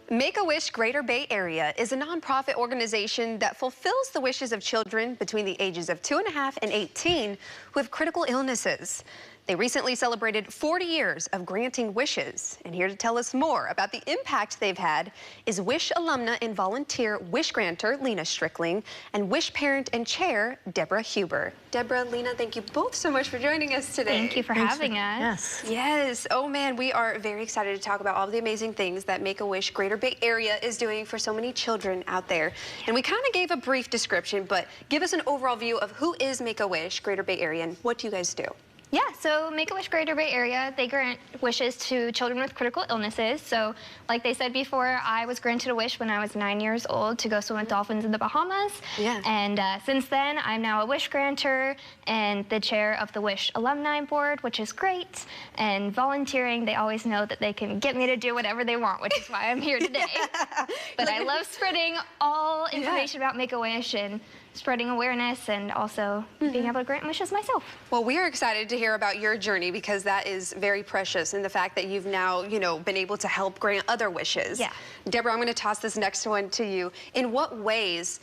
MakeAWish Greater Bay Area is a nonprofit organization that fulfills the wishes of children between the ages of 2.5 and 18 with critical illnesses. They recently celebrated 40 years of granting wishes. And here to tell us more about the impact they've had is Wish alumna and volunteer Wish granter Lena Stricking and Wish parent and chair Deborah Huber. Deborah, Lena, thank you both so much for joining us today. Thank you for having us. Yes. Oh man, we are very excited to talk about all the amazing things that Make-A-Wish Greater Bay Area is doing for so many children out there. And we kind of gave a brief description, but give us an overall view of who is Make-A-Wish Greater Bay Area and what do you guys do? Yeah, so MakeAWish Greater Bay Area, they grant wishes to children with critical illnesses. So like they said before, I was granted a wish when I was 9 years old to go swim with dolphins in the Bahamas. Yeah. And since then, I'm now a wish granter and the chair of the Wish Alumni Board, which is great. And volunteering, they always know that they can get me to do whatever they want, which is why I'm here today. Yeah. But I love spreading all information about Make-A-Wish and spreading awareness and also being able to grant wishes myself. Well, we are excited to hear about your journey because that is very precious, and the fact that you've now, been able to help grant other wishes. Yeah. Deborah, I'm going to toss this next one to you. In what ways,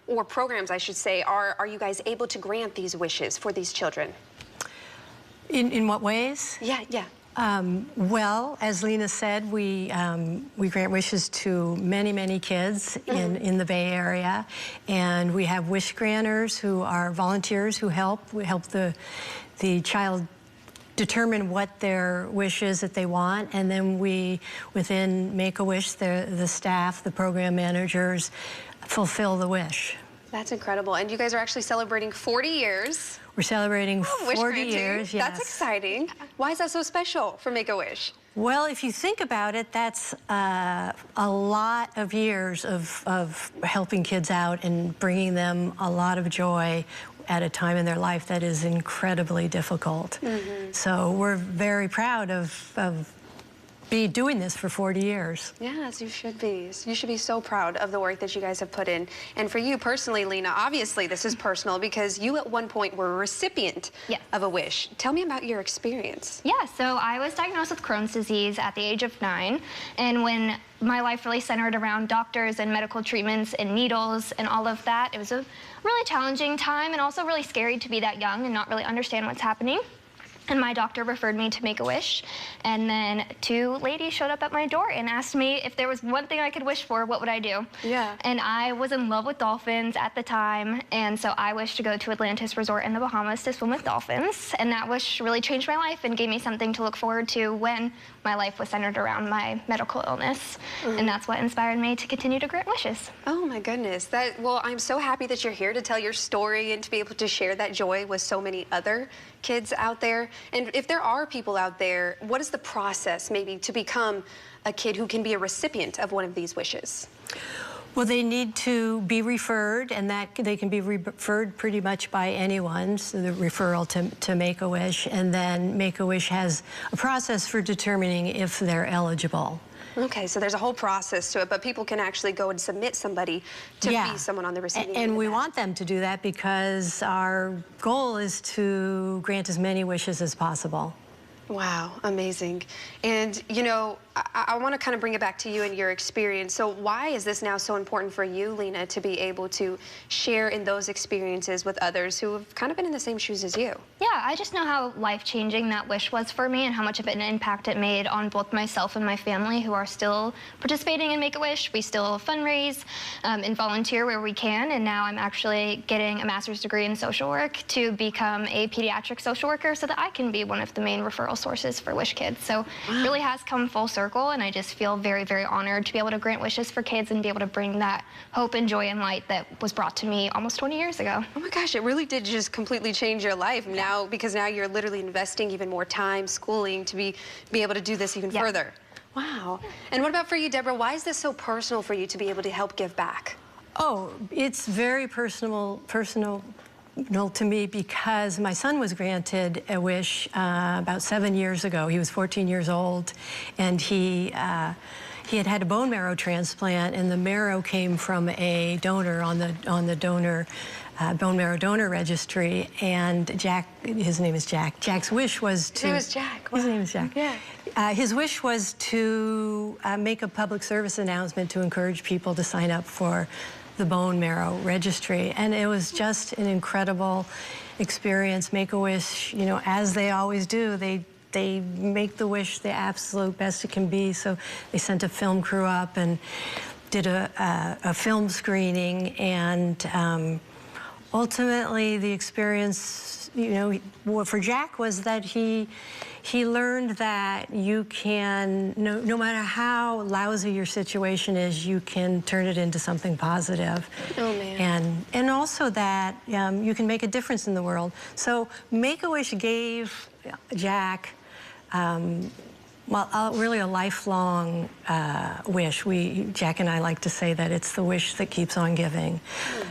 or programs, I should say, are you guys able to grant these wishes for these children? In what ways? Yeah. Well, as Lena said, we grant wishes to many kids in the Bay Area, and we have wish granters who are volunteers who help. We help the child determine what their wish is that they want, and then we, within Make-A-Wish, the staff, the program managers, fulfill the wish. That's incredible. And you guys are actually celebrating 40 years. We're celebrating 40 years, yes. That's exciting. Why is that so special for Make-A-Wish? Well, if you think about it, that's a lot of years of helping kids out and bringing them a lot of joy at a time in their life that is incredibly difficult. So we're very proud of doing this for 40 years. Yes, you should be. You should be so proud of the work that you guys have put in. And for you personally, Lena, obviously this is personal because you at one point were a recipient of a wish. Tell me about your experience. Yeah, so I was diagnosed with Crohn's disease at the age of 9. And when my life really centered around doctors and medical treatments and needles and all of that, it was a really challenging time and also really scary to be that young and not really understand what's happening. And my doctor referred me to Make-A-Wish, and then 2 ladies showed up at my door and asked me if there was one thing I could wish for, what would I do? Yeah. And I was in love with dolphins at the time, and so I wished to go to Atlantis Resort in the Bahamas to swim with dolphins, and that wish really changed my life and gave me something to look forward to when my life was centered around my medical illness. And that's what inspired me to continue to grant wishes. Oh my goodness. Well, I'm so happy that you're here to tell your story and to be able to share that joy with so many other kids out there. And if there are people out there, what is the process maybe to become a kid who can be a recipient of one of these wishes? Well, they need to be referred, and that they can be referred pretty much by anyone, so the referral to Make-A-Wish, and then Make-A-Wish has a process for determining if they're eligible. Okay, so there's a whole process to it, but people can actually go and submit somebody to be someone on the receiving end. And we want them to do that because our goal is to grant as many wishes as possible. Wow, amazing. And, I want to kind of bring it back to you and your experience. So why is this now so important for you, Lena, to be able to share in those experiences with others who have kind of been in the same shoes as you? Yeah, I just know how life-changing that wish was for me and how much of an impact it made on both myself and my family who are still participating in Make-A-Wish. We still fundraise and volunteer where we can, and now I'm actually getting a master's degree in social work to become a pediatric social worker so that I can be one of the main referral sources for Wish kids. So it really has come full circle, and I just feel very honored to be able to grant wishes for kids and be able to bring that hope and joy and light that was brought to me almost 20 years ago. Oh my gosh, it really did just completely change your life now, because now you're literally investing even more time, schooling, to be able to do this even further. Wow. And what about for you, Deborah? Why is this so personal for you to be able to help give back? Oh, it's very personal to me because my son was granted a wish about 7 years ago. He was 14 years old, and he had a bone marrow transplant, and the marrow came from a donor on the donor bone marrow donor registry, and Jack, his name is Jack. Jack's wish was to... His name is Jack. Wow. His name is Jack. Yeah. His wish was to make a public service announcement to encourage people to sign up for the bone marrow registry, and it was just an incredible experience. Make-A-Wish, you know, as they always do, they make the wish the absolute best it can be. So they sent a film crew up and did a film screening, and ultimately the experience, you know, for Jack was that he learned that you can, no matter how lousy your situation is, you can turn it into something positive. Oh, man. And also that you can make a difference in the world. So Make-A-Wish gave Jack, well, really a lifelong wish. Jack and I like to say that it's the wish that keeps on giving.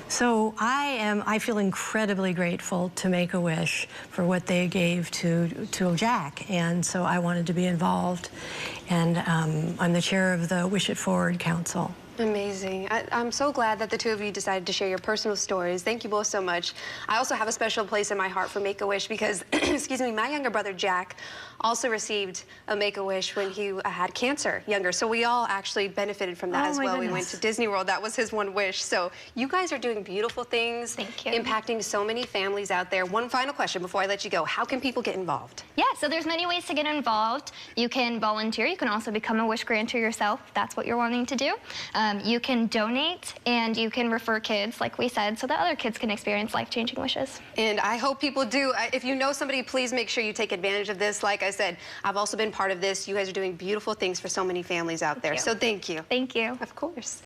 So I feel incredibly grateful to Make-A-Wish for what they gave to Jack, and so I wanted to be involved. And I'm the chair of the Wish It Forward Council. Amazing. I'm so glad that the two of you decided to share your personal stories. Thank you both so much. I also have a special place in my heart for Make-A-Wish because, excuse me, my younger brother Jack also received a Make-A-Wish when he had cancer younger. So we all actually benefited from that as well. Goodness. We went to Disney World. That was his one wish. So you guys are doing beautiful things. Thank you. Impacting so many families out there. One final question before I let you go. How can people get involved? Yeah, so there's many ways to get involved. You can volunteer. You can also become a wish granter yourself if that's what you're wanting to do. You can donate, and you can refer kids, like we said, so that other kids can experience life-changing wishes. And I hope people do. If you know somebody, please make sure you take advantage of this. Like I said, I've also been part of this. You guys are doing beautiful things for so many families out there. So thank you. Thank you. Of course.